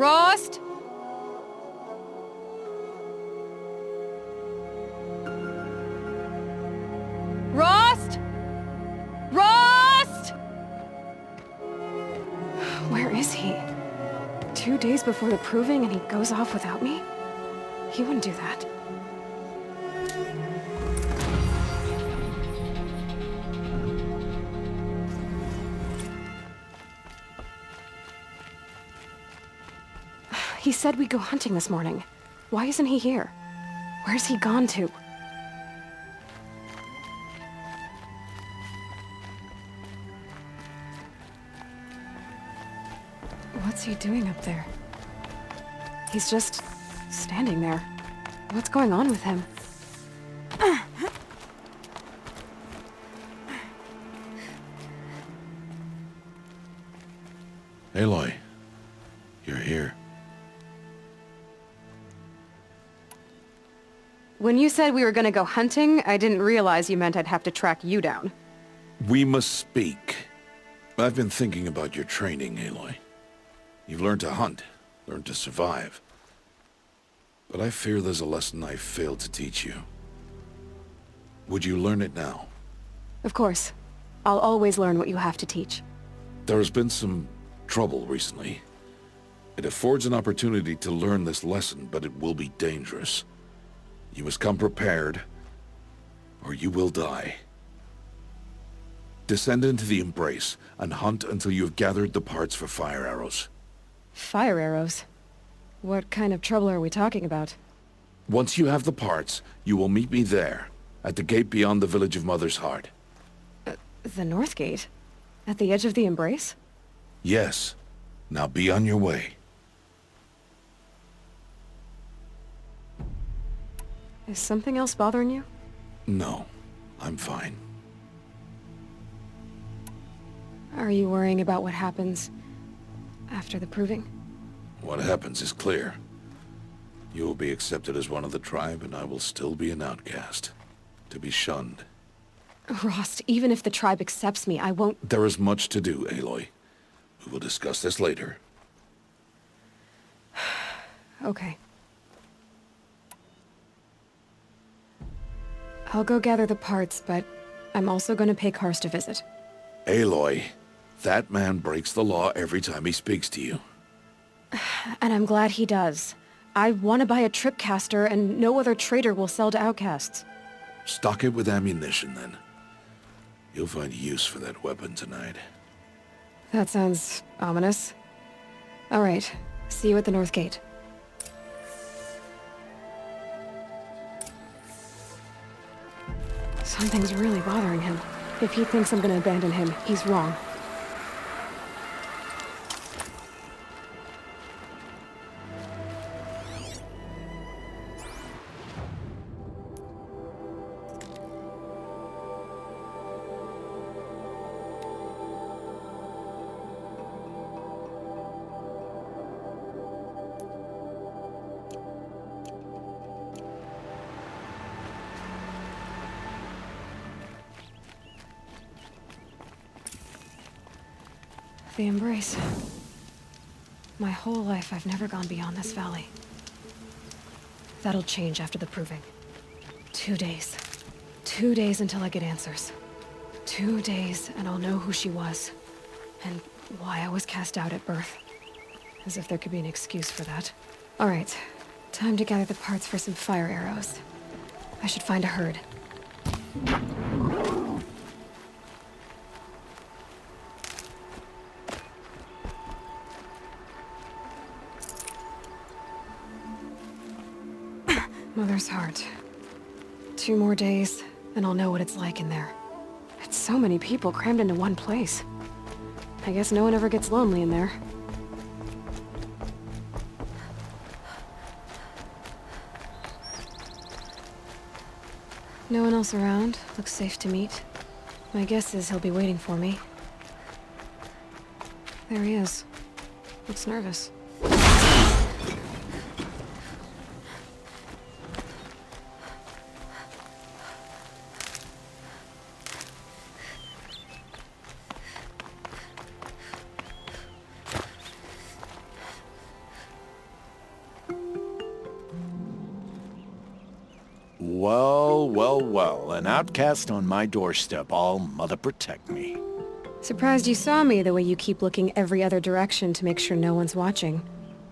Rost? Rost? Rost? Where is he? 2 days before the proving and he goes off without me? He wouldn't do that. He said we'd go hunting this morning. Why isn't he here? Where's he gone to? What's he doing up there? He's just standing there. What's going on with him? Aloy, you're here. When you said we were gonna go hunting, I didn't realize you meant I'd have to track you down. We must speak. I've been thinking about your training, Aloy. You've learned to hunt, learned to survive. But I fear there's a lesson I failed to teach you. Would you learn it now? Of course. I'll always learn what you have to teach. There has been some trouble recently. It affords an opportunity to learn this lesson, but it will be dangerous. You must come prepared, or you will die. Descend into the Embrace, and hunt until you have gathered the parts for fire arrows. Fire arrows? What kind of trouble are we talking about? Once you have the parts, you will meet me there, at the gate beyond the village of Mother's Heart. The North Gate? At the edge of the Embrace? Yes. Now be on your way. Is something else bothering you? No, I'm fine. Are you worrying about what happens after the proving? What happens is clear. You will be accepted as one of the tribe, and I will still be an outcast. To be shunned. Rost, even if the tribe accepts me, I won't— There is much to do, Aloy. We will discuss this later. Okay. I'll go gather the parts, but I'm also gonna pay Karst a visit. Aloy, that man breaks the law every time he speaks to you. And I'm glad he does. I want to buy a tripcaster, and no other trader will sell to outcasts. Stock it with ammunition, then. You'll find use for that weapon tonight. That sounds ominous. All right. See you at the North Gate. Something's really bothering him. If he thinks I'm gonna abandon him, he's wrong. The Embrace. My whole life, I've never gone beyond this valley. That'll change after the proving. 2 days. 2 days until I get answers. 2 days, and I'll know who she was. And why I was cast out at birth. As if there could be an excuse for that. All right. Time to gather the parts for some fire arrows. I should find a herd. Mother's Heart. 2 more days, and I'll know what it's like in there. It's so many people crammed into one place. I guess no one ever gets lonely in there. No one else around. Looks safe to meet. My guess is he'll be waiting for me. There he is. Looks nervous. Well, well, well. An outcast on my doorstep. All mother protect me. Surprised you saw me the way you keep looking every other direction to make sure no one's watching.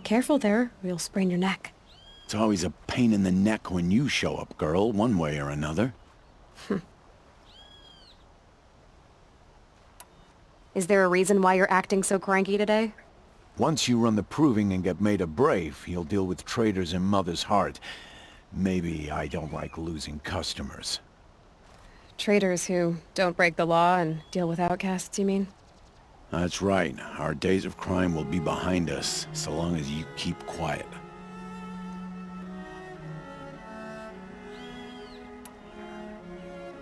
Careful there, or you'll sprain your neck. It's always a pain in the neck when you show up, girl, one way or another. Is there a reason why you're acting so cranky today? Once you run the proving and get made a brave, you'll deal with traitors in Mother's Heart. Maybe I don't like losing customers. Traitors who don't break the law and deal with outcasts, you mean? That's right. Our days of crime will be behind us, so long as you keep quiet.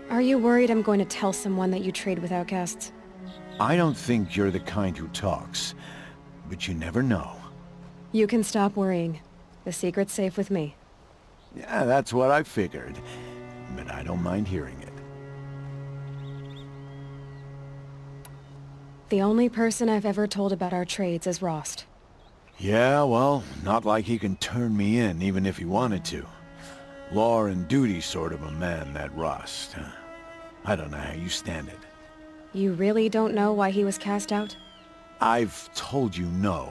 Are you worried I'm going to tell someone that you trade with outcasts? I don't think you're the kind who talks, but you never know. You can stop worrying. The secret's safe with me. Yeah, that's what I figured, but I don't mind hearing it. The only person I've ever told about our trades is Rost. Yeah, well, not like he can turn me in, even if he wanted to. Law and duty sort of a man, that Rost. I don't know how you stand it. You really don't know why he was cast out? I've told you no.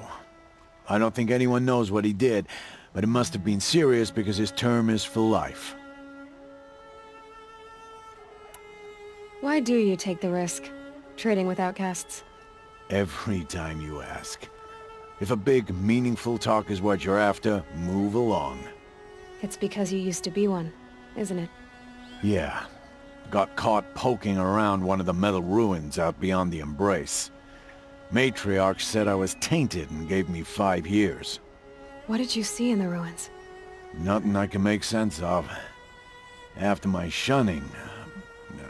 I don't think anyone knows what he did, but it must have been serious because his term is for life. Why do you take the risk, trading with outcasts? Every time you ask. If a big, meaningful talk is what you're after, move along. It's because you used to be one, isn't it? Yeah. Got caught poking around one of the metal ruins out beyond the Embrace. Matriarch said I was tainted and gave me 5 years. What did you see in the ruins? Nothing I can make sense of. After my shunning,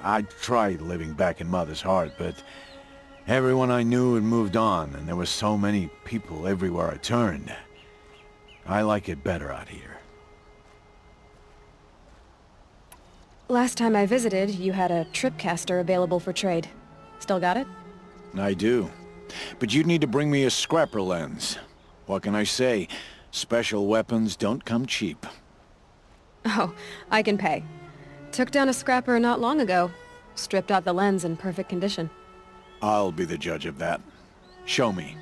I tried living back in Mother's Heart, but everyone I knew had moved on, and there were so many people everywhere I turned. I like it better out here. Last time I visited, you had a tripcaster available for trade. Still got it? I do. But you'd need to bring me a scrapper lens. What can I say? Special weapons don't come cheap. Oh, I can pay. Took down a scrapper not long ago. Stripped out the lens in perfect condition. I'll be the judge of that. Show me.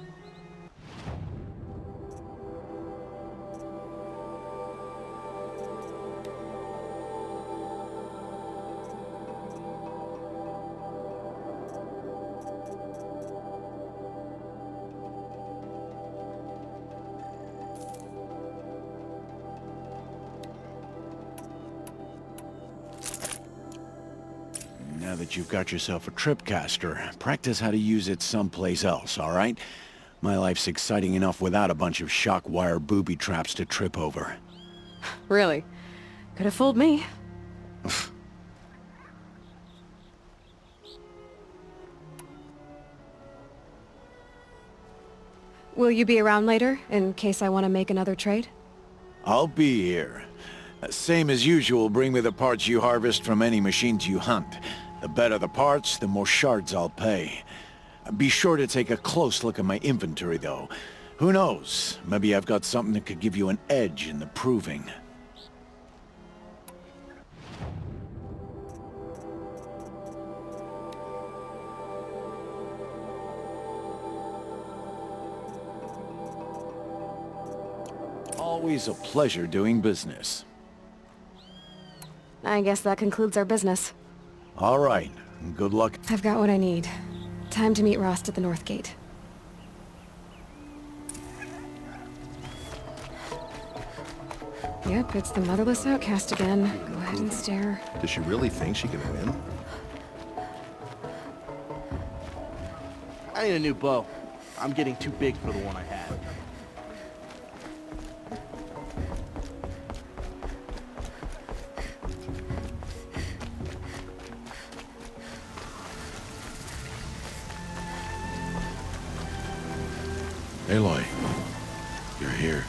Now that you've got yourself a tripcaster, practice how to use it someplace else, all right? My life's exciting enough without a bunch of shock wire booby traps to trip over. Really? Could have fooled me. Will you be around later, in case I want to make another trade? I'll be here. Same as usual, bring me the parts you harvest from any machines you hunt. The better the parts, the more shards I'll pay. Be sure to take a close look at my inventory, though. Who knows? Maybe I've got something that could give you an edge in the proving. Always a pleasure doing business. I guess that concludes our business. All right. Good luck. I've got what I need. Time to meet Rost at the North Gate. Yep, it's the motherless outcast again. Go ahead and stare. Does she really think she can win? I need a new bow. I'm getting too big for the one I had. Aloy, you're here.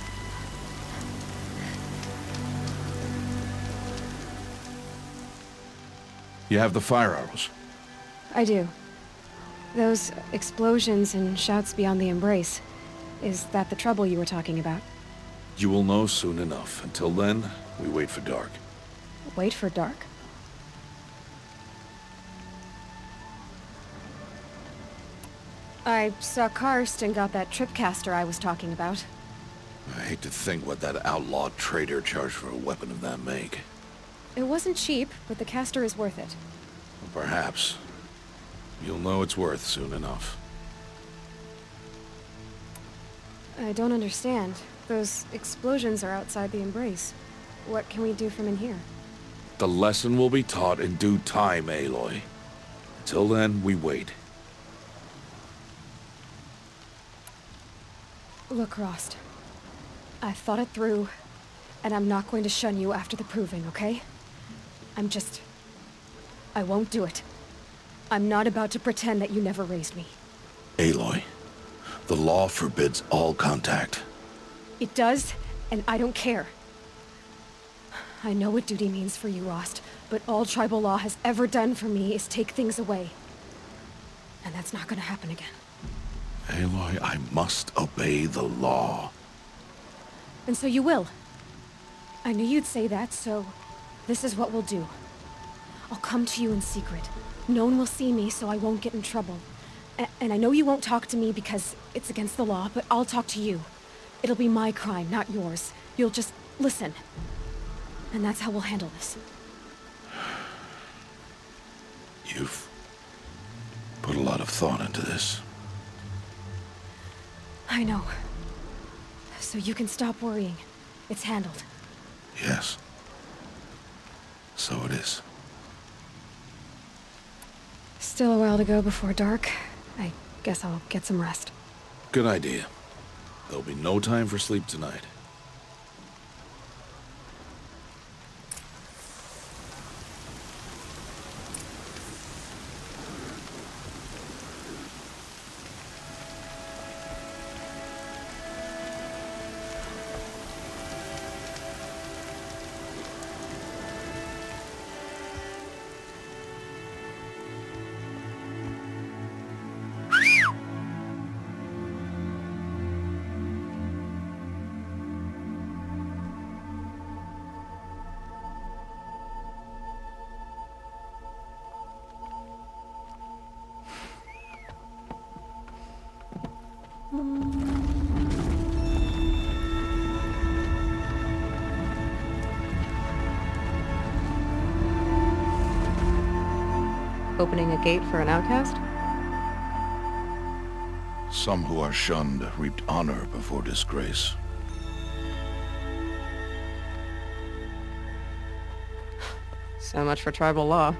You have the fire arrows. I do. Those explosions and shouts beyond the Embrace. Is that the trouble you were talking about? You will know soon enough. Until then, we wait for dark. wait for dark? I saw Karst and got that tripcaster I was talking about. I hate to think what that outlaw trader charged for a weapon of that make. It wasn't cheap, but the caster is worth it. Perhaps. You'll know it's worth soon enough. I don't understand. Those explosions are outside the Embrace. What can we do from in here? The lesson will be taught in due time, Aloy. Till then, we wait. Look, Rost. I've thought it through, and I'm not going to shun you after the proving, okay? I won't do it. I'm not about to pretend that you never raised me. Aloy, the law forbids all contact. It does, and I don't care. I know what duty means for you, Rost, but all tribal law has ever done for me is take things away. And that's not gonna happen again. Aloy, I must obey the law. And so you will. I knew you'd say that, so this is what we'll do. I'll come to you in secret. No one will see me, so I won't get in trouble. And I know you won't talk to me because it's against the law, but I'll talk to you. It'll be my crime, not yours. You'll just listen. And that's how we'll handle this. You've put a lot of thought into this. I know. So you can stop worrying. It's handled. Yes. So it is. Still a while to go before dark. I guess I'll get some rest. Good idea. There'll be no time for sleep tonight. Opening a gate for an outcast? Some who are shunned reaped honor before disgrace. So much for tribal law.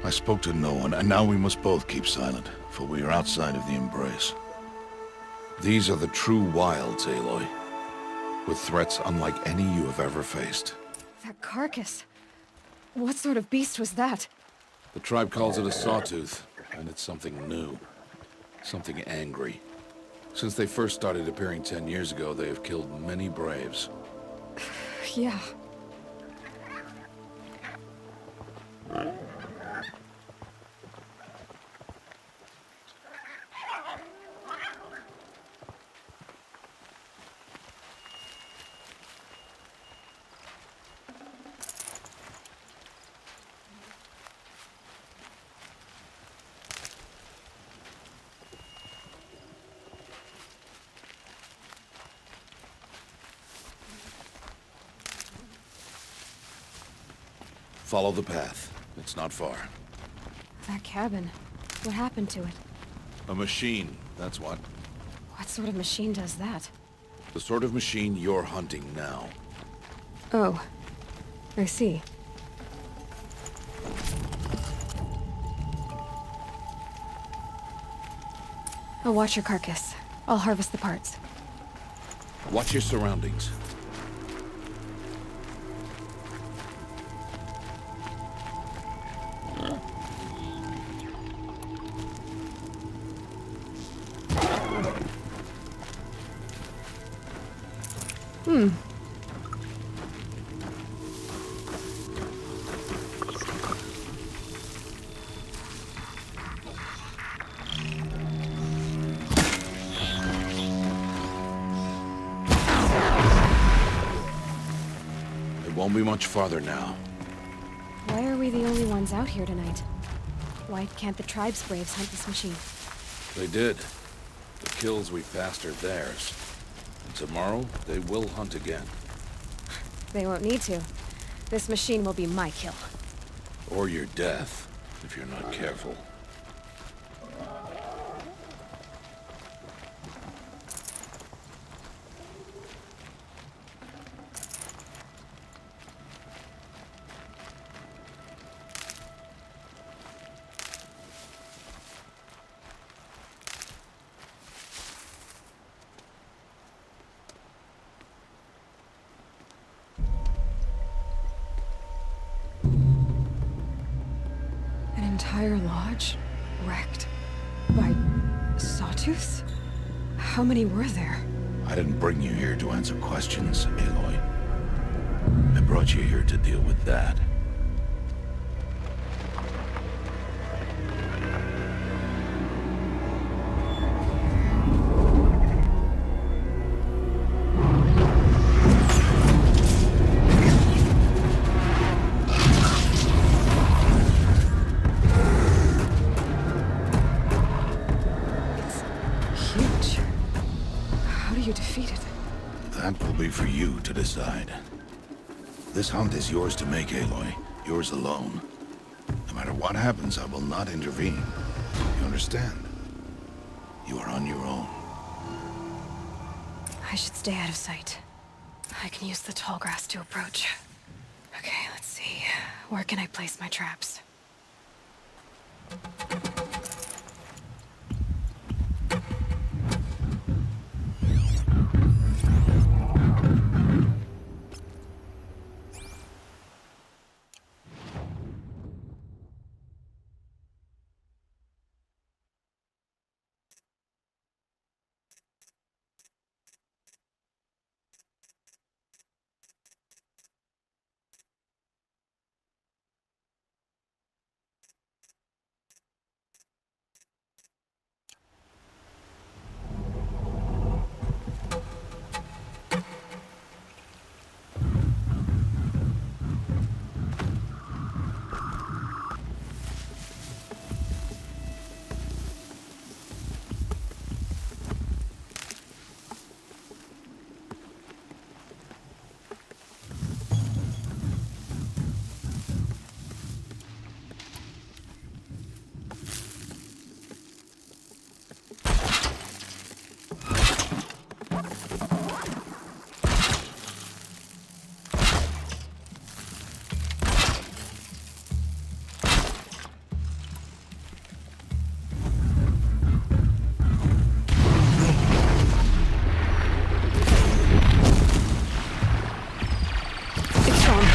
I spoke to no one, and now we must both keep silent, for we are outside of the Embrace. These are the true wilds, Aloy, with threats unlike any you have ever faced. That carcass. What sort of beast was that? The tribe calls it a sawtooth, and it's something new. Something angry. Since they first started appearing 10 years ago, they have killed many braves. Yeah. Follow the path. It's not far. That cabin. What happened to it? A machine, that's what. What sort of machine does that? The sort of machine you're hunting now. Oh. I see. I'll watch your carcass. I'll harvest the parts. Watch your surroundings. It won't be much farther now. we the only ones out here tonight? Why can't the tribe's braves hunt this machine? They did. The kills we passed are theirs. And tomorrow, they will hunt again. They won't need to. This machine will be my kill. Or your death, if you're not careful. An entire lodge wrecked by sawtooths? How many were there? I didn't bring you here to answer questions, Aloy. I brought you here to deal with that. Huge. How do you defeat it? That will be for you to decide. This hunt is yours to make, Aloy. Yours alone. No matter what happens, I will not intervene. You understand? You are on your own. I should stay out of sight. I can use the tall grass to approach. Okay, let's see. Where can I place my traps? It's gone.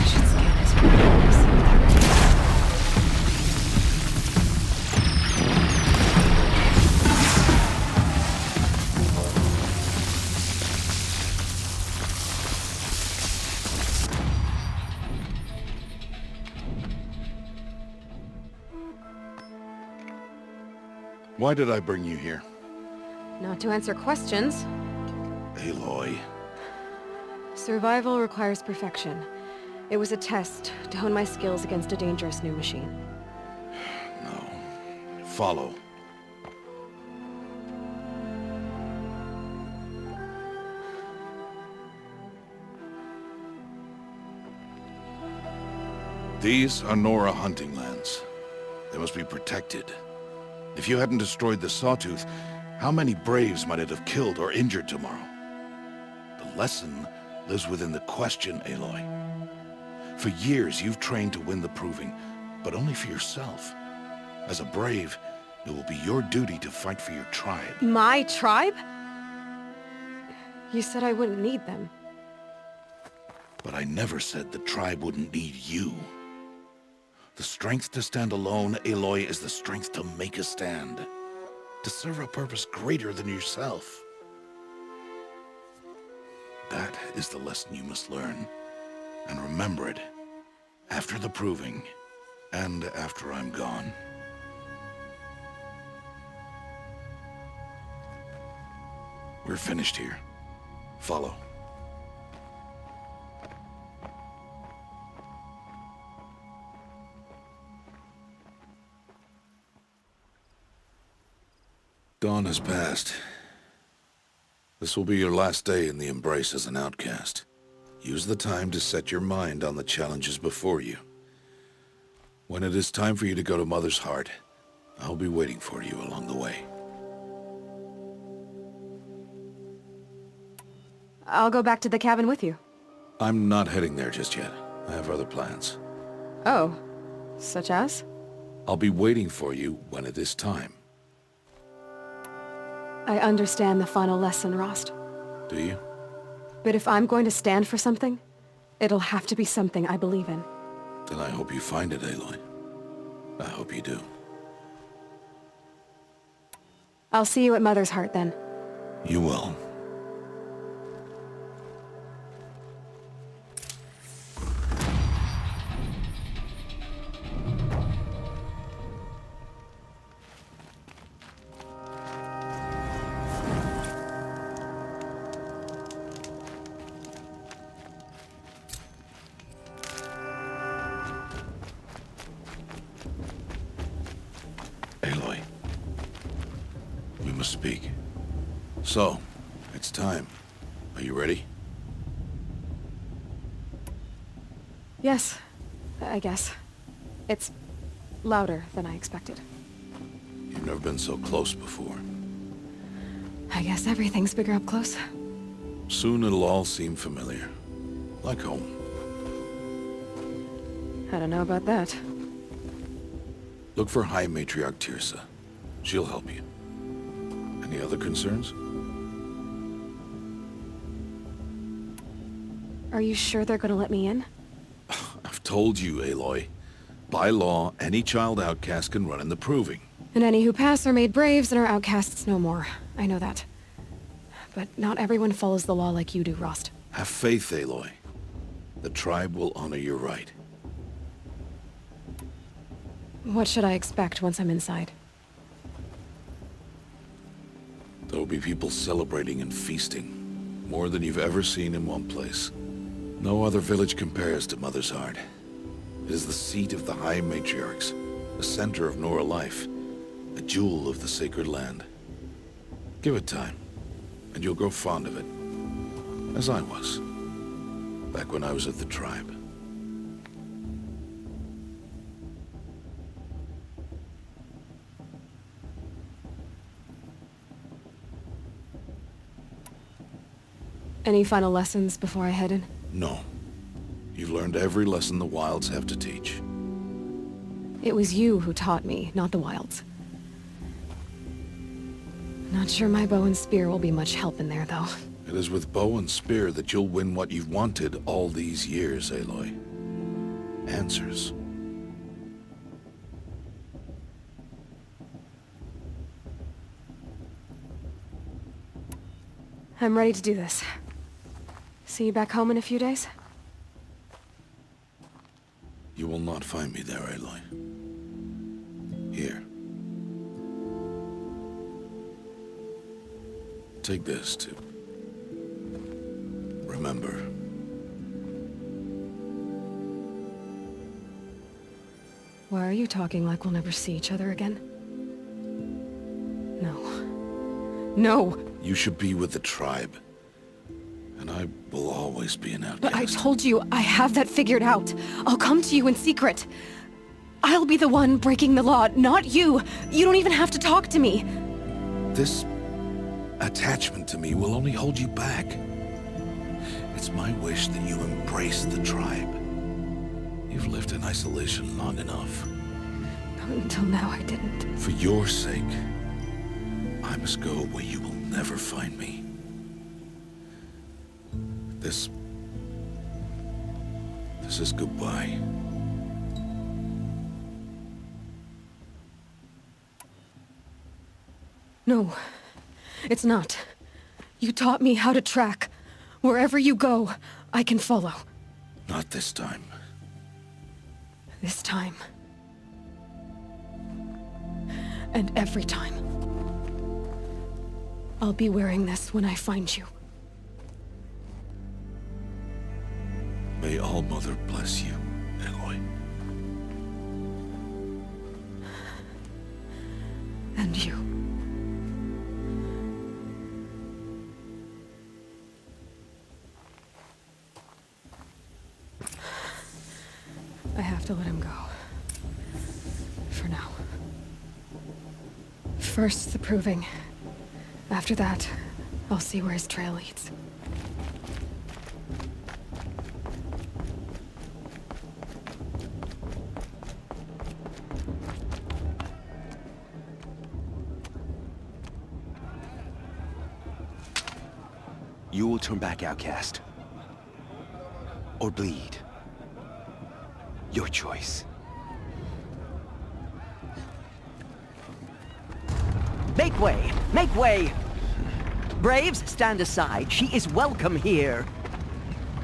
I should scan it. See what that reveals. Why did I bring you here? Not to answer questions. Aloy. Survival requires perfection. It was a test to hone my skills against a dangerous new machine. No. Follow. These are Nora hunting lands. They must be protected. If you hadn't destroyed the Sawtooth, how many Braves might it have killed or injured tomorrow? The lesson lives within the question, Aloy. For years, you've trained to win the Proving, but only for yourself. As a Brave, it will be your duty to fight for your tribe. My tribe? You said I wouldn't need them. But I never said the tribe wouldn't need you. The strength to stand alone, Aloy, is the strength to make a stand. To serve a purpose greater than yourself. That is the lesson you must learn. And remember it. After the Proving. And after I'm gone. We're finished here. Follow. Dawn has passed. This will be your last day in the Embrace as an outcast. Use the time to set your mind on the challenges before you. When it is time for you to go to Mother's Heart, I'll be waiting for you along the way. I'll go back to the cabin with you. I'm not heading there just yet. I have other plans. Oh, such as? I'll be waiting for you when it is time. I understand the final lesson, Rost. Do you? But if I'm going to stand for something, it'll have to be something I believe in. Then I hope you find it, Aloy. I hope you do. I'll see you at Mother's Heart, then. You will. Aloy. We must speak. So, it's time. Are you ready? Yes, I guess. It's louder than I expected. You've never been so close before. I guess everything's bigger up close. Soon it'll all seem familiar. Like home. I don't know about that. Look for High Matriarch Teersa. She'll help you. Any other concerns? Are you sure they're gonna let me in? I've told you, Aloy. By law, any child outcast can run in the Proving. And any who pass are made braves and are outcasts no more. I know that. But not everyone follows the law like you do, Rost. Have faith, Aloy. The tribe will honor your right. What should I expect once I'm inside? There will be people celebrating and feasting. More than you've ever seen in one place. No other village compares to Mother's Heart. It is the seat of the High Matriarchs, the center of Nora life, a jewel of the sacred land. Give it time, and you'll grow fond of it. As I was, back when I was at the tribe. Any final lessons before I head in? No. You've learned every lesson the Wilds have to teach. It was you who taught me, not the Wilds. Not sure my bow and spear will be much help in there, though. It is with bow and spear that you'll win what you've wanted all these years, Aloy. Answers. I'm ready to do this. See you back home in a few days? You will not find me there, Aloy. Here. Take this to remember. Why are you talking like we'll never see each other again? No. No! You should be with the tribe. And I will always be an outcast. But I told you, I have that figured out. I'll come to you in secret. I'll be the one breaking the law, not you. You don't even have to talk to me. This attachment to me will only hold you back. It's my wish that you embrace the tribe. You've lived in isolation long enough. Until now, I didn't. For your sake, I must go where you will never find me. This is goodbye. No, it's not. You taught me how to track. Wherever you go, I can follow. Not this time. This time. And every time. I'll be wearing this when I find you. May All-Mother bless you, Aloy. And you. I have to let him go. For now. First, the proving. After that, I'll see where his trail leads. You will turn back, outcast. Or bleed. Your choice. Make way! Make way! Braves, stand aside. She is welcome here.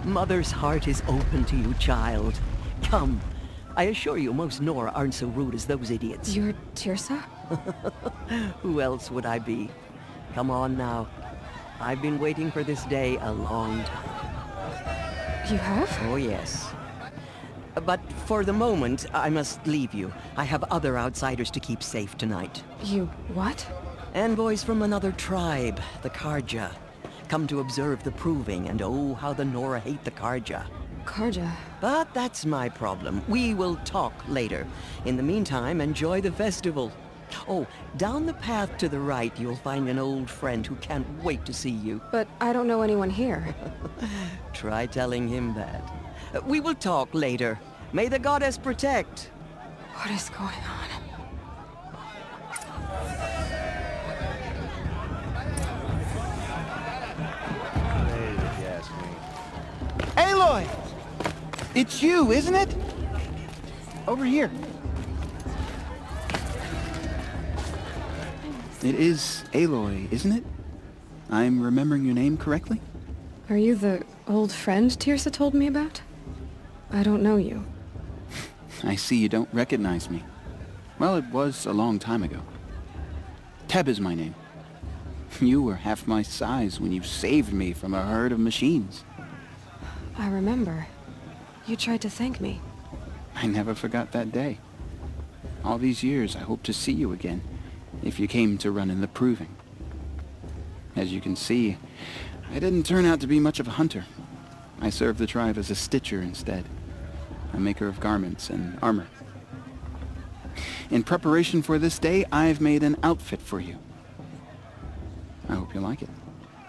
Mother's heart is open to you, child. Come. I assure you, most Nora aren't so rude as those idiots. You're Teersa? Who else would I be? Come on now. I've been waiting for this day a long time. You have? Oh, yes. But for the moment, I must leave you. I have other outsiders to keep safe tonight. You what? Envoys from another tribe, the Carja. Come to observe the proving, and oh, how the Nora hate the Carja. Carja. But that's my problem. We will talk later. In the meantime, enjoy the festival. Oh, down the path to the right, you'll find an old friend who can't wait to see you. But I don't know anyone here. Try telling him that. We will talk later. May the goddess protect. What is going on? Aloy! It's you, isn't it? Over here. It is Aloy, isn't it? I'm remembering your name correctly? Are you the old friend Teersa told me about? I don't know you. I see you don't recognize me. Well, it was a long time ago. Teb is my name. You were half my size when you saved me from a herd of machines. I remember. You tried to thank me. I never forgot that day. All these years I hope to see you again, if you came to run in the proving. As you can see, I didn't turn out to be much of a hunter. I served the tribe as a stitcher instead, a maker of garments and armor. In preparation for this day, I've made an outfit for you. I hope you like it.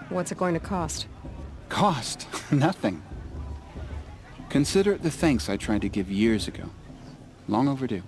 What's it going to cost? Cost? Nothing. Consider it the thanks I tried to give years ago. Long overdue.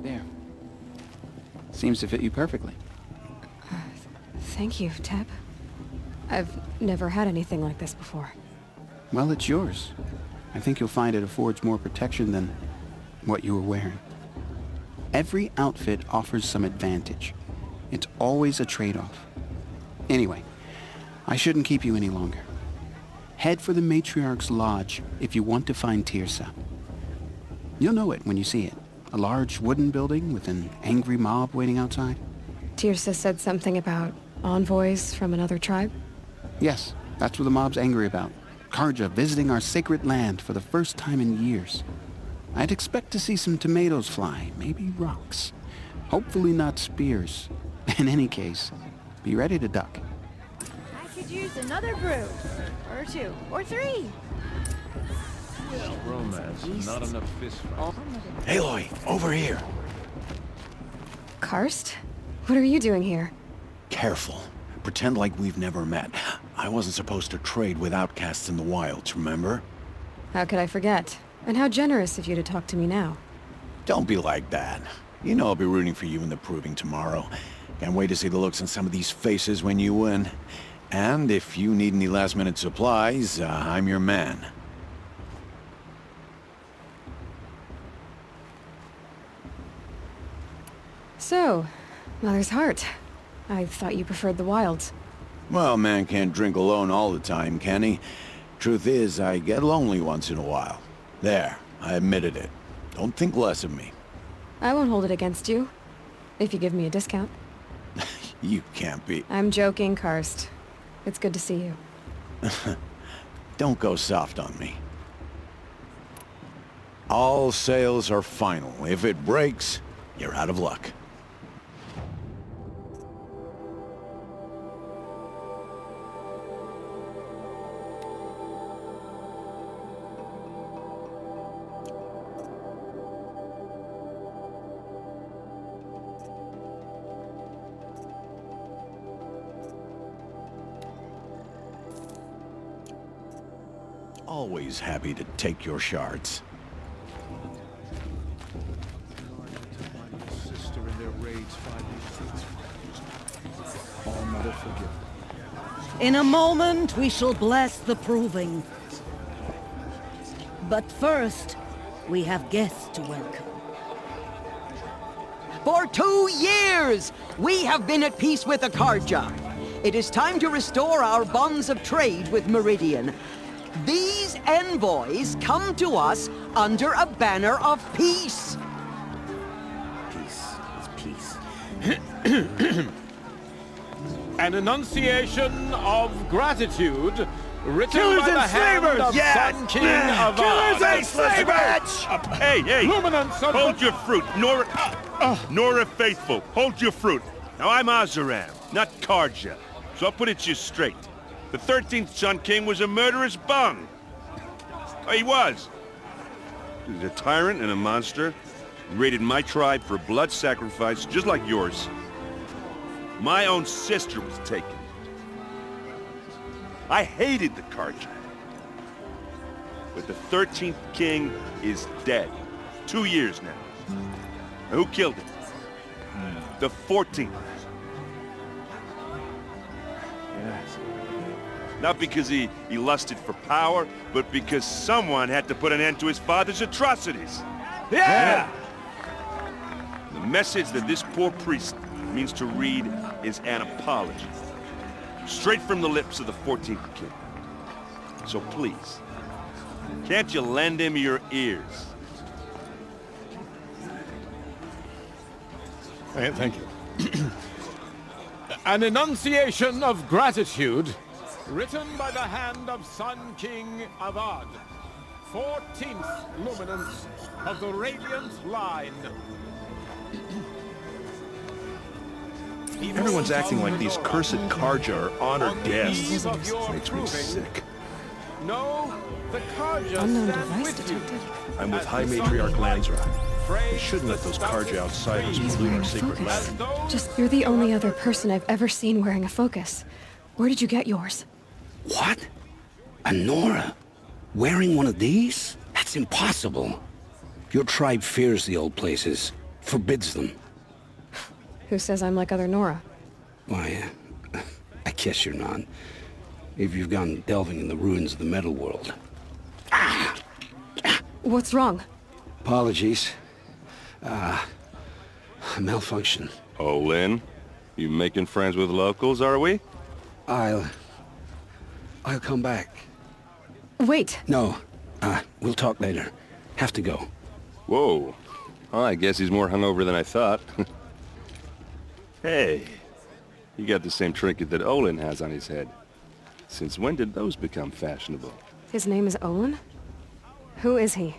There. Seems to fit you perfectly. Thank you, Teb. I've never had anything like this before. Well, it's yours. I think you'll find it affords more protection than what you were wearing. Every outfit offers some advantage. It's always a trade-off. Anyway, I shouldn't keep you any longer. Head for the Matriarch's Lodge if you want to find Teersa. You'll know it when you see it. A large wooden building with an angry mob waiting outside. Teersa said something about envoys from another tribe? Yes, that's what the mob's angry about. Carja visiting our sacred land for the first time in years. I'd expect to see some tomatoes fly, maybe rocks. Hopefully not spears. In any case, be ready to duck. I could use another brew. Or two. Or three. Romance, not enough fist fights. Aloy, over here. Karst? What are you doing here? Careful. Pretend like we've never met. I wasn't supposed to trade with outcasts in the wilds, remember? How could I forget? And how generous of you to talk to me now. Don't be like that. You know I'll be rooting for you in the proving tomorrow. Can't wait to see the looks on some of these faces when you win. And if you need any last-minute supplies, I'm your man. So, Mother's Heart. I thought you preferred the wilds. Well, man can't drink alone all the time, can he? Truth is, I get lonely once in a while. There, I admitted it. Don't think less of me. I won't hold it against you. If you give me a discount. You can't be... I'm joking, Karst. It's good to see you. Don't go soft on me. All sales are final. If it breaks, you're out of luck. Always happy to take your shards. In a moment, we shall bless the proving. But first, we have guests to welcome. For 2 years, we have been at peace with Akarja. It is time to restore our bonds of trade with Meridian. These envoys come to us under a banner of peace. Peace is peace. An enunciation of gratitude written by the hand of Sun King Avad. Killers and slavers! Hey! Luminance of Hold your fruit, Nora Faithful. Hold your fruit. Now I'm Oseram, not Karja, so I'll put it to you straight. The 13th Sun King was a murderous bung. Oh, he was. He was a tyrant and a monster. He raided my tribe for blood sacrifice, just like yours. My own sister was taken. I hated the Karja. But the 13th king is dead. 2 years now. And who killed him? The 14th. Yes. Not because he lusted for power, but because someone had to put an end to his father's atrocities. Yeah! The message that this poor priest means to read is an apology. Straight from the lips of the 14th king. So please, can't you lend him your ears? Thank you. An enunciation of gratitude written by the hand of Sun King Avad, 14th luminance of the Radiant Line. Everyone's acting like these cursed Karja are honored guests. Makes me sick. No, the Karja Unknown stand device with you. detected. I'm with High Matriarch Lansra. We shouldn't let those Karja outsiders He's pollute wearing our a sacred focus. land. Just, you're the only other person I've ever seen wearing a focus. Where did you get yours? What? A Nora? Wearing one of these? That's impossible. Your tribe fears the old places, forbids them. Who says I'm like other Nora? Why, I guess you're not. If you've gone delving in the ruins of the metal world. What's wrong? Apologies. A malfunction. Oh, Lynn, you making friends with locals, are we? I'll come back. Wait. No, we'll talk later. Have to go. Whoa. Well, I guess he's more hungover than I thought. Hey, you got the same trinket that Olin has on his head. Since when did those become fashionable? His name is Olin? Who is he?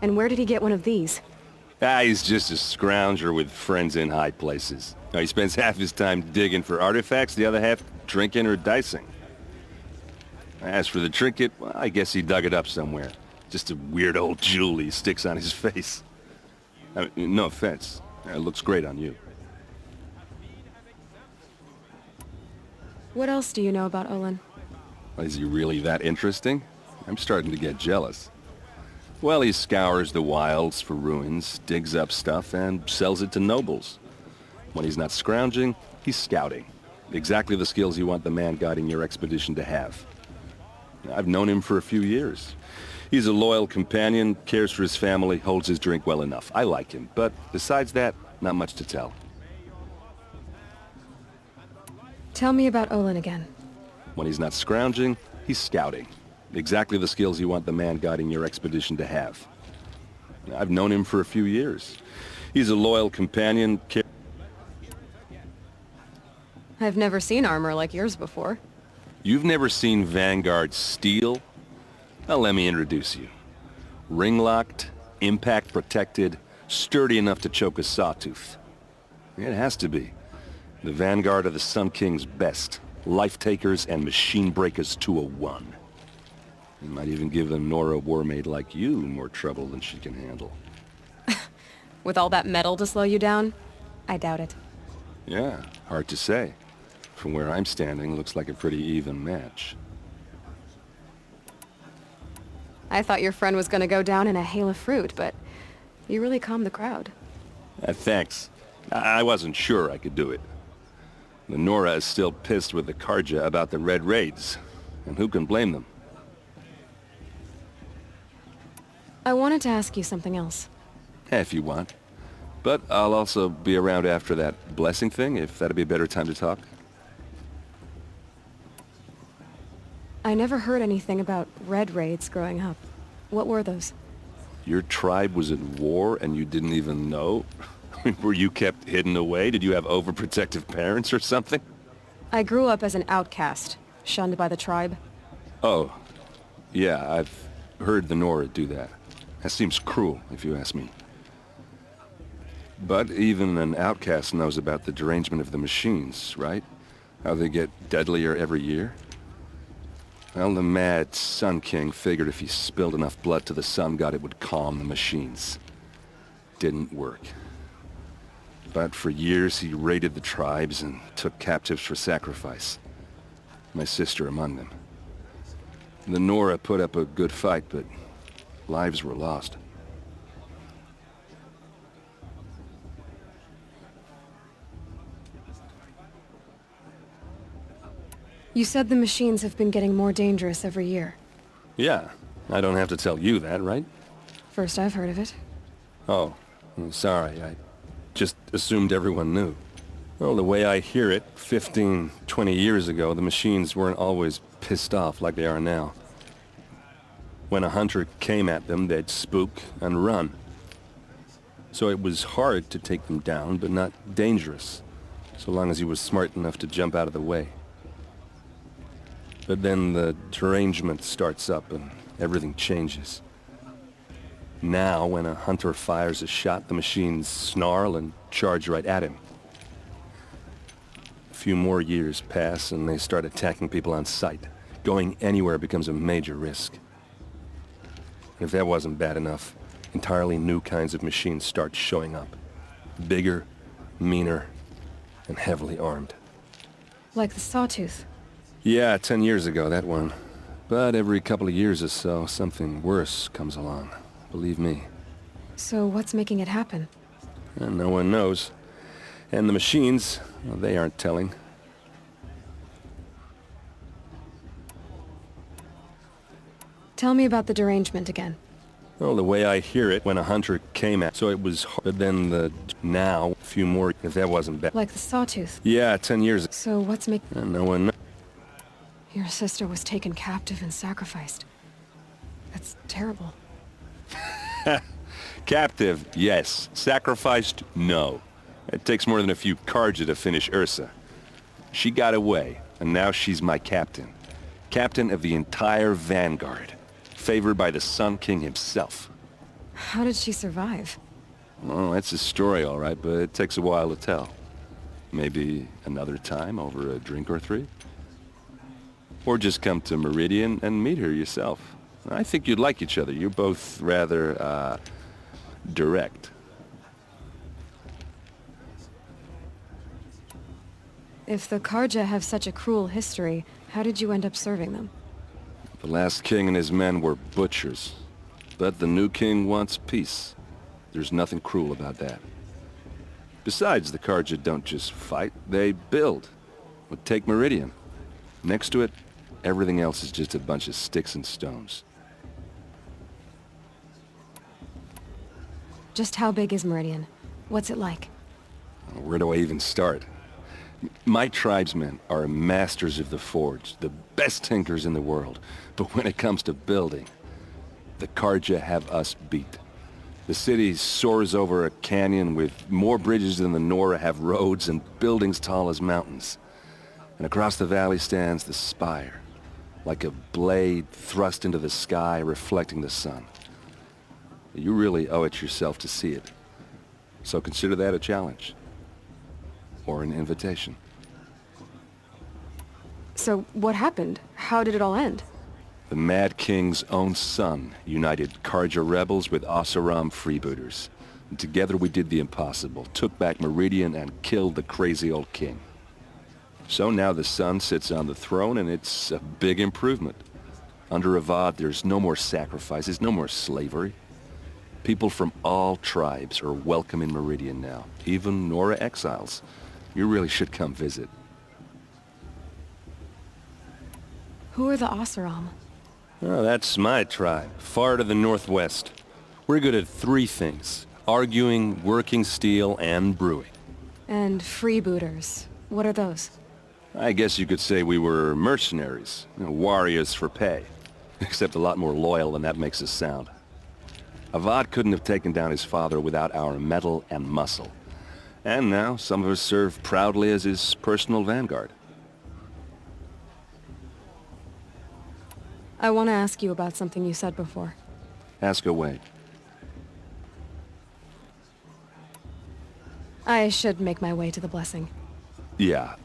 And where did he get one of these? He's just a scrounger with friends in high places. Now, he spends half his time digging for artifacts, the other half drinking or dicing. As for the trinket, well, I guess he dug it up somewhere. Just a weird old jewel he sticks on his face. No offense. It looks great on you. What else do you know about Olin? Is he really that interesting? I'm starting to get jealous. Well, he scours the wilds for ruins, digs up stuff, and sells it to nobles. When he's not scrounging, he's scouting. Exactly the skills you want the man guiding your expedition to have. I've known him for a few years. He's a loyal companion, cares for his family, holds his drink well enough. I like him, but besides that, not much to tell. Tell me about Olin again. When he's not scrounging, he's scouting. Exactly the skills you want the man guiding your expedition to have. I've known him for a few years. He's a loyal companion. I've never seen armor like yours before. You've never seen Vanguard steel? Well, let me introduce you. Ring-locked, impact-protected, sturdy enough to choke a sawtooth. It has to be. The Vanguard of the Sun King's best. Life-takers and machine-breakers to a one. You might even give a Nora warmaid like you more trouble than she can handle. With all that metal to slow you down? I doubt it. Yeah, hard to say. From where I'm standing, looks like a pretty even match. I thought your friend was gonna go down in a hail of fruit, but you really calmed the crowd. Thanks. I wasn't sure I could do it. The Nora is still pissed with the Karja about the Red Raids, and who can blame them? I wanted to ask you something else. If you want. But I'll also be around after that blessing thing, if that'd be a better time to talk. I never heard anything about Red Raids growing up. What were those? Your tribe was at war and you didn't even know? Were you kept hidden away? Did you have overprotective parents or something? I grew up as an outcast, shunned by the tribe. Oh, yeah, I've heard the Nora do that. That seems cruel, if you ask me. But even an outcast knows about the derangement of the machines, right? How they get deadlier every year? Well, the mad Sun King figured if he spilled enough blood to the Sun God, it would calm the machines. Didn't work. But for years, he raided the tribes and took captives for sacrifice. My sister among them. The Nora put up a good fight, but lives were lost. You said the machines have been getting more dangerous every year. Yeah, I don't have to tell you that, right? First I've heard of it. Oh, I'm sorry, I just assumed everyone knew. Well, the way I hear it, 15, 20 years ago, the machines weren't always pissed off like they are now. When a hunter came at them, they'd spook and run. So it was hard to take them down, but not dangerous, so long as he was smart enough to jump out of the way. But then the derangement starts up and everything changes. Now, when a hunter fires a shot, the machines snarl and charge right at him. A few more years pass and they start attacking people on sight. Going anywhere becomes a major risk. If that wasn't bad enough, entirely new kinds of machines start showing up. Bigger, meaner, and heavily armed. Like the Sawtooth. Yeah, 10 years ago, that one. But every couple of years or so, something worse comes along. Believe me. So what's making it happen? And no one knows. And the machines, well, they aren't telling. Tell me about the derangement again. Well, the way I hear it, when a hunter came at, so it was hard. But then now, a few more, if that wasn't bad. Like the Sawtooth. Yeah, 10 years. So what's making... And no one knows. Your sister was taken captive and sacrificed. That's terrible. Captive, yes. Sacrificed, no. It takes more than a few Karja to finish Ursa. She got away, and now she's my captain. Captain of the entire Vanguard. Favored by the Sun King himself. How did she survive? Oh, that's a story, all right, but it takes a while to tell. Maybe another time over a drink or three? Or just come to Meridian and meet her yourself. I think you'd like each other. You're both rather, direct. If the Karja have such a cruel history, how did you end up serving them? The last king and his men were butchers. But the new king wants peace. There's nothing cruel about that. Besides, the Karja don't just fight, they build. But take Meridian. Next to it, everything else is just a bunch of sticks and stones. Just how big is Meridian? What's it like? Where do I even start? My tribesmen are masters of the forge, the best tinkers in the world. But when it comes to building, the Karja have us beat. The city soars over a canyon with more bridges than the Nora have roads and buildings tall as mountains. And across the valley stands the spire, like a blade thrust into the sky reflecting the sun. You really owe it yourself to see it. So consider that a challenge. Or an invitation. So, what happened? How did it all end? The Mad King's own son united Karja rebels with Oseram freebooters. And together we did the impossible, took back Meridian and killed the crazy old king. So now the son sits on the throne and it's a big improvement. Under Avad there's no more sacrifices, no more slavery. People from all tribes are welcome in Meridian now, even Nora exiles. You really should come visit. Who are the Oseram? Oh, that's my tribe, far to the northwest. We're good at 3 things: arguing, working steel, and brewing. And freebooters. What are those? I guess you could say we were mercenaries, warriors for pay. Except a lot more loyal than that makes us sound. Avad couldn't have taken down his father without our metal and muscle. And now, some of us serve proudly as his personal vanguard. I want to ask you about something you said before. Ask away. I should make my way to the blessing. Yeah.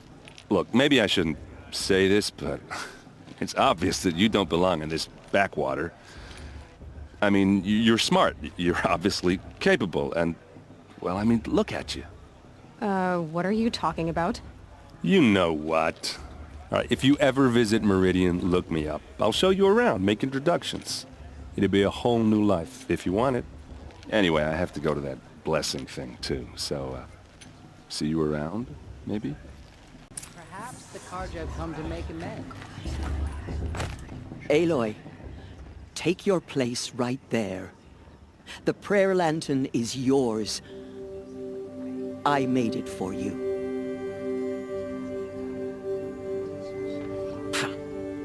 Look, maybe I shouldn't say this, but it's obvious that you don't belong in this backwater. I mean, you're smart. You're obviously capable, and, well, I mean, look at you. What are you talking about? You know what. All right, if you ever visit Meridian, look me up. I'll show you around, make introductions. It'll be a whole new life, if you want it. Anyway, I have to go to that blessing thing, too, so, see you around, maybe? Perhaps the Karja have come to make amends. Aloy, take your place right there. The prayer lantern is yours. I made it for you.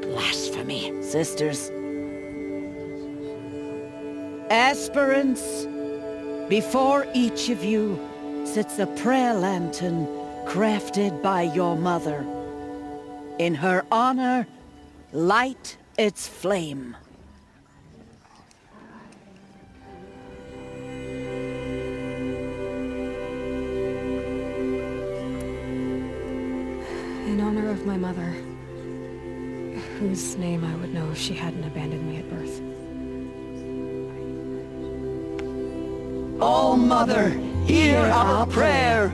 Blasphemy, sisters. Aspirants, before each of you sits a prayer lantern crafted by your mother. In her honor, light its flame. In honor of my mother, whose name I would know if she hadn't abandoned me at birth. Oh, Mother, hear our prayer.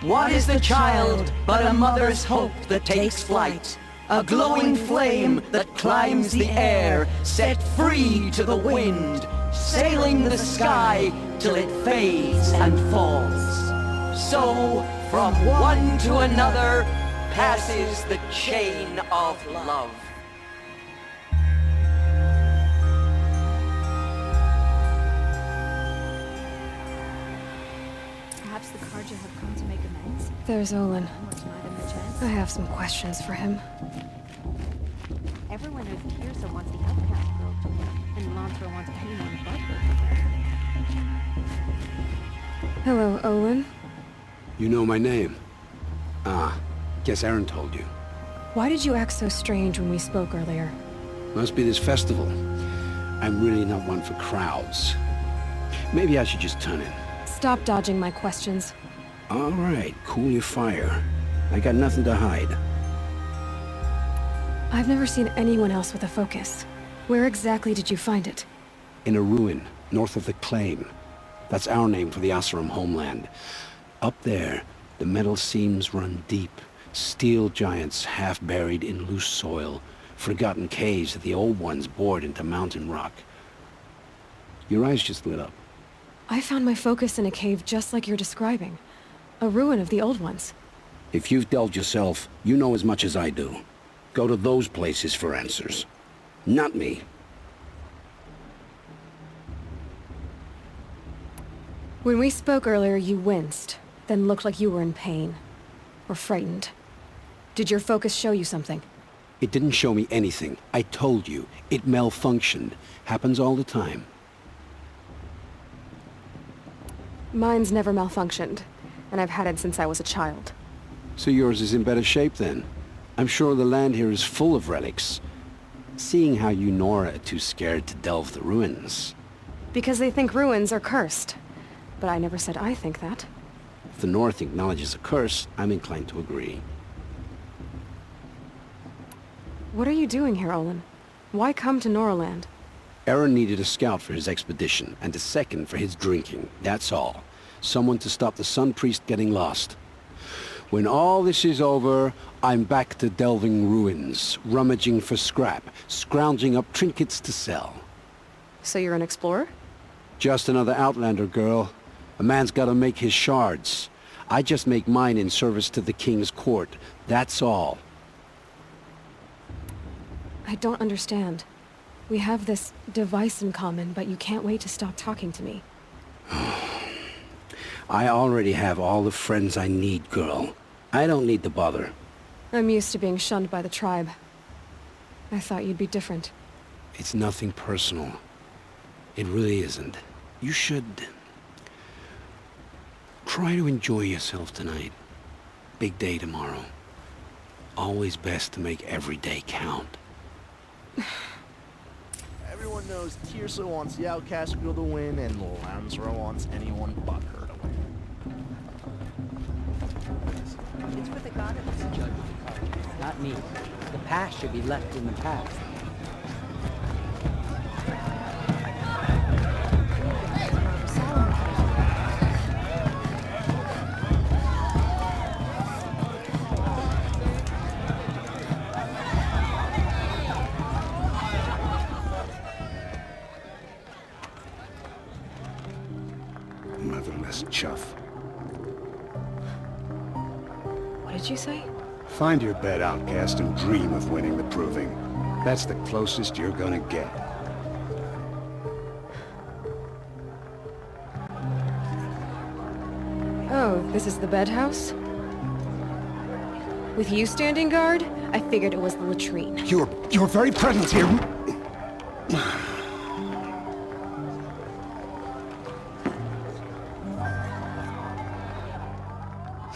What is the child but a mother's hope that takes flight? A glowing flame that climbs the air, set free to the wind, sailing the sky till it fades and falls. So, from one to another, passes the chain of love. Perhaps the Karja have come to make amends? There's Olin. Or deny them the chance? I have some questions for him. Everyone knows Tirsa wants the outcast girl to win, and Lantra wants anyone but her. Hello, Olin. You know my name? Ah, guess Aaron told you. Why did you act so strange when we spoke earlier? Must be this festival. I'm really not one for crowds. Maybe I should just turn in. Stop dodging my questions. All right, cool your fire. I got nothing to hide. I've never seen anyone else with a focus. Where exactly did you find it? In a ruin, north of the Claim. That's our name for the Oseram homeland. Up there, The metal seams run deep. Steel giants half buried in loose soil. Forgotten caves that the old ones bored into mountain rock. Your eyes just lit up. I found my focus in a cave just like you're describing. A ruin of the old ones. If you've delved yourself, you know as much as I do. Go to those places for answers. Not me. When we spoke earlier, you winced, then looked like you were in pain. Or frightened. Did your focus show you something? It didn't show me anything. I told you. It malfunctioned. Happens all the time. Mine's never malfunctioned, and I've had it since I was a child. So yours is in better shape then. I'm sure the land here is full of relics. Seeing how you Nora are too scared to delve the ruins. Because they think ruins are cursed. But I never said I think that. If the North acknowledges a curse, I'm inclined to agree. What are you doing here, Olin? Why come to Noraland? Aaron needed a scout for his expedition, and a second for his drinking. That's all. Someone to stop the Sun Priest getting lost. When all this is over, I'm back to delving ruins, rummaging for scrap, scrounging up trinkets to sell. So you're an explorer? Just another Outlander, girl. A man's gotta make his shards. I just make mine in service to the King's court. That's all. I don't understand. We have this device in common, but you can't wait to stop talking to me. I already have all the friends I need, girl. I don't need to bother. I'm used to being shunned by the tribe. I thought you'd be different. It's nothing personal. It really isn't. You should... try to enjoy yourself tonight. Big day tomorrow. Always best to make every day count. Everyone knows Tirsa wants the Outcast girl to win, and Lansra wants anyone but her to win. It's for the god of this judge, not me. The past should be left in the past. Motherless chuff. What did you say? Find your bed, outcast, and dream of winning the proving. That's the closest you're gonna get. Oh, this is the bed house? With you standing guard, I figured it was the latrine. Your very presence here...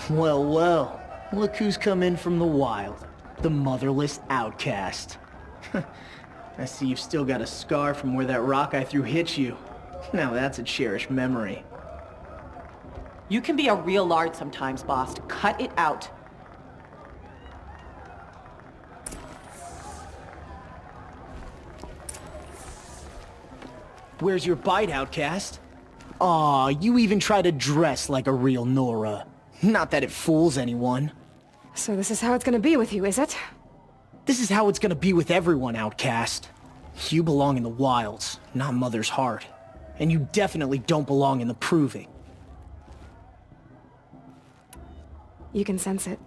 Well, well. Look who's come in from the wild. The motherless outcast. I see you've still got a scar from where that rock I threw hit you. Now that's a cherished memory. You can be a real lard sometimes, boss. Cut it out. Where's your bite, outcast? Aw, you even try to dress like a real Nora. Not that it fools anyone. So this is how it's gonna be with you, is it? This is how it's gonna be with everyone, outcast. You belong in the wilds, not Mother's Heart. And you definitely don't belong in the proving. You can sense it.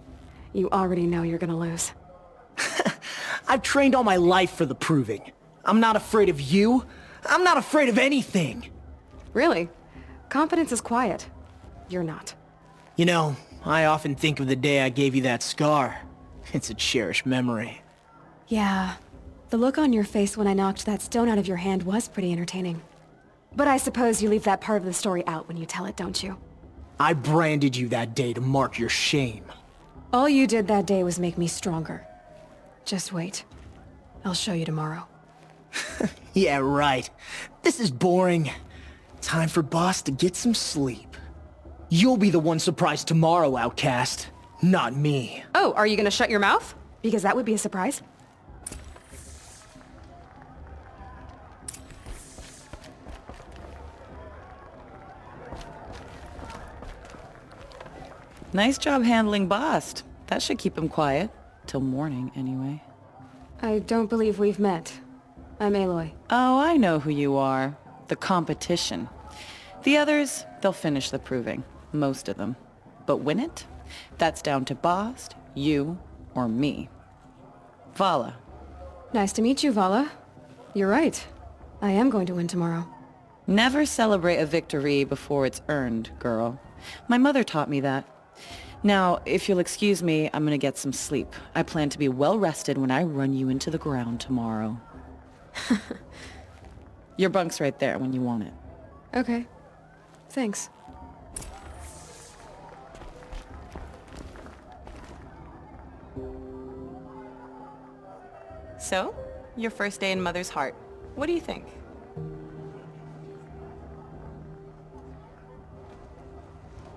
You already know you're gonna lose. I've trained all my life for the proving. I'm not afraid of you. I'm not afraid of anything. Really? Confidence is quiet. You're not. You know, I often think of the day I gave you that scar. It's a cherished memory. Yeah. The look on your face when I knocked that stone out of your hand was pretty entertaining. But I suppose you leave that part of the story out when you tell it, don't you? I branded you that day to mark your shame. All you did that day was make me stronger. Just wait. I'll show you tomorrow. Yeah, right. This is boring. Time for Boss to get some sleep. You'll be the one surprised tomorrow, outcast. Not me. Oh, are you gonna shut your mouth? Because that would be a surprise. Nice job handling Bast. That should keep him quiet. Till morning, anyway. I don't believe we've met. I'm Aloy. Oh, I know who you are. The competition. The others, they'll finish the proving. Most of them. But win it? That's down to Bast, you, or me. Vala. Nice to meet you, Vala. You're right. I am going to win tomorrow. Never celebrate a victory before it's earned, girl. My mother taught me that. Now, if you'll excuse me, I'm gonna get some sleep. I plan to be well rested when I run you into the ground tomorrow. Your bunk's right there when you want it. Okay. Thanks. So, your first day in Mother's Heart. What do you think?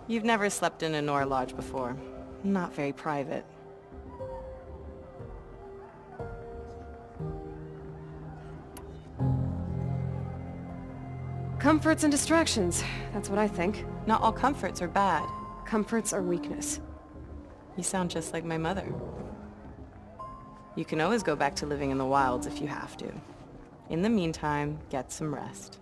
You've never slept in a Nora Lodge before. Not very private. Comforts and distractions. That's what I think. Not all comforts are bad. Comforts are weakness. You sound just like my mother. You can always go back to living in the wilds if you have to. In the meantime, get some rest.